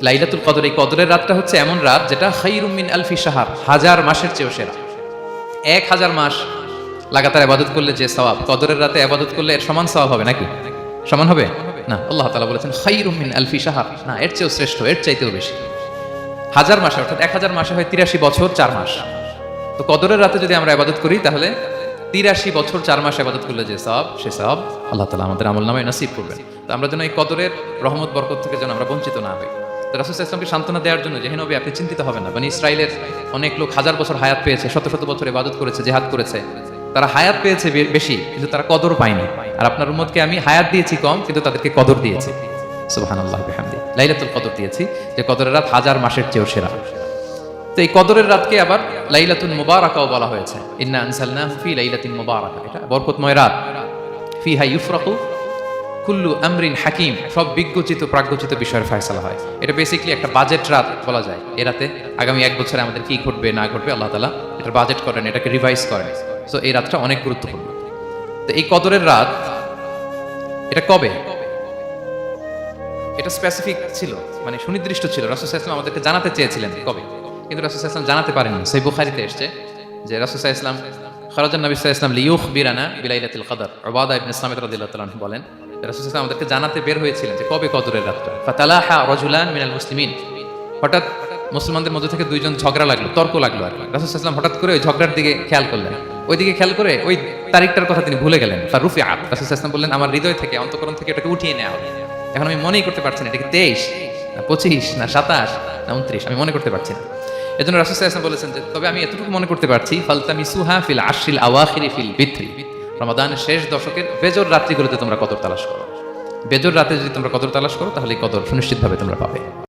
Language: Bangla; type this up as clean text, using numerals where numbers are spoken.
লাইলাতুল কদর, এই কদরের রাতটা হচ্ছে এমন রাত যেটা খায়রুম মিন আলফি শাহর, 1000 মাসের চেয়েও সেরা। 1000 মাস লাগাতার ইবাদত করলে যে সওয়াব, কদরের রাতে ইবাদত করলে এর সমান সওয়াব হবে নাকি? সমান হবে না। আল্লাহ তাআলা বলেছেন খায়রুম মিন আলফি শাহর, না এর চেয়েও শ্রেষ্ঠ, এর চাইতেও বেশি। 1000 মাসে, অর্থাৎ 1000 মাসে হয় 83 বছর 4 মাস। তো কদরের রাতে যদি আমরা ইবাদত করি তাহলে 83 বছর 4 মাস ইবাদত করলে যে সওয়াব, সে সওয়াব আল্লাহ তাআলা আমাদের আমলনামায় নসিব করবেন। তো আমরা যেন এই কদরের রহমত বরকত থেকে যেন আমরা বঞ্চিত না হই। তো রাসূল সাল্লাল্লাহু আলাইহি ওয়াসাল্লামকে সান্ত্বনা দেওয়ার জন্য, যে হে নবী আপনি চিন্তিত হবেন না, বনি ইসরাইলের অনেক লোক 1000 বছর হায়াত পেয়েছে, শত শত বছর ইবাদত করেছে, জিহাদ করেছে, তারা হায়াত পেয়েছে বেশি কিন্তু তারা কদর পায়নি। আর আপনার উম্মতকে আমি হায়াত দিয়েছি কম কিন্তু তাদেরকে কদর দিয়েছি। সুবহানাল্লাহি ওয়া বিহামদিহি, লাইলাতুল কদর দিয়েছি, যে কদরের রাত 1000 মাসের চেয়েও সেরা। তো এই কদরের রাতকে আবার লাইলাতুল মুবারাকাও বলা হয়েছে। ইন্না আনসালনাহু ফি লাইলাতিন মুবারাকা, এটা বরকতময় রাত। ফিহা ইউফরাকু কুল্লু আমরিন হাকিম, সব বিজ্ঞচিত প্রাজ্ঞচিত বিষয়ের ফয়সালা হয়। এটা বেসিক্যালি একটা বাজেট রাত বলা যায়। এ রাতে আগামী 1 বছরে আমাদের কি ঘটবে না ঘটবে আল্লাহ তাআলা এটার বাজেট করেন, এটাকে রিভাইজ করেন। সো এই রাতটা অনেক গুরুত্বপূর্ণ। তো এই কদরের রাত এটা কবে, এটা স্পেসিফিক ছিল, মানে সুনির্দিষ্ট ছিল। রাসূল সাল্লাল্লাহু আলাইহি ওয়াসাল্লাম আমাদেরকে জানাতে চেয়েছিলেন কবে, কিন্তু রাসূল সাল্লাল্লাহু আলাইহি ওয়াসাল্লাম জানাতে পারেননি। সহিহ বুখারীতে এসেছে যে রাসূল সাল্লাল্লাহু আলাইহি ওয়াসাল্লাম, খরাজান নবী সাল্লাল্লাহু আলাইহি ওয়াসাল্লাম লিয়ুখবিরানা বিলাইলাতিল কদর। উবাদা ইবনে সামিত রাদিয়াল্লাহু তাআলা আনহু বলেন, রাসূল সাল্লাল্লাহু আলাইহি ওয়াসাল্লাম আমাদেরকে জানাতে বের হয়েছিলেন যে কবে কদরের রাতটা। ফাতালাহা রাজুলান মিনাল মুসলিমিন, হঠাৎ মুসলমানদের মধ্যে থেকে দুইজন ঝগড়া লাগলো, তর্ক লাগলো আর কি। রাসূল সাল্লাল্লাহু আলাইহি ওয়াসাল্লাম হঠাৎ করে ওই ঝগড়ার দিকে খেয়াল করলেন, ওইদিকে খেয়াল করে ওই তারিখটার কথা তিনি ভুলে গেলেন। ফারুফিআত, রাসূল সাল্লাল্লাহু আলাইহি ওয়াসাল্লাম বললেন আমার হৃদয় থেকে, অন্তঃকরণ থেকে এটাকে উঠিয়ে নেওয়া হবে। এখন আমি মনেই করতে পারছি না এটা কি 23 না 25 না 27 না 29, আমি মনে করতে পারছি না। এজন্য রাসূল সাল্লাল্লাহু আলাইহি ওয়াসাল্লাম বলেছেন যে তবে আমি এতটুকু মনে করতে পারছি, ফালতামিসুহা ফিল আশরিল আওয়াখিরি ফিল বিত্রি, রমাদানের শেষ দশকের বেজর রাত্রিগুলোতে তোমরা কদর তালাশ করো। বেজর রাতে যদি তোমরা কদর তালাশ করো তাহলে এই কদর সুনিশ্চিতভাবে তোমরা পাবে।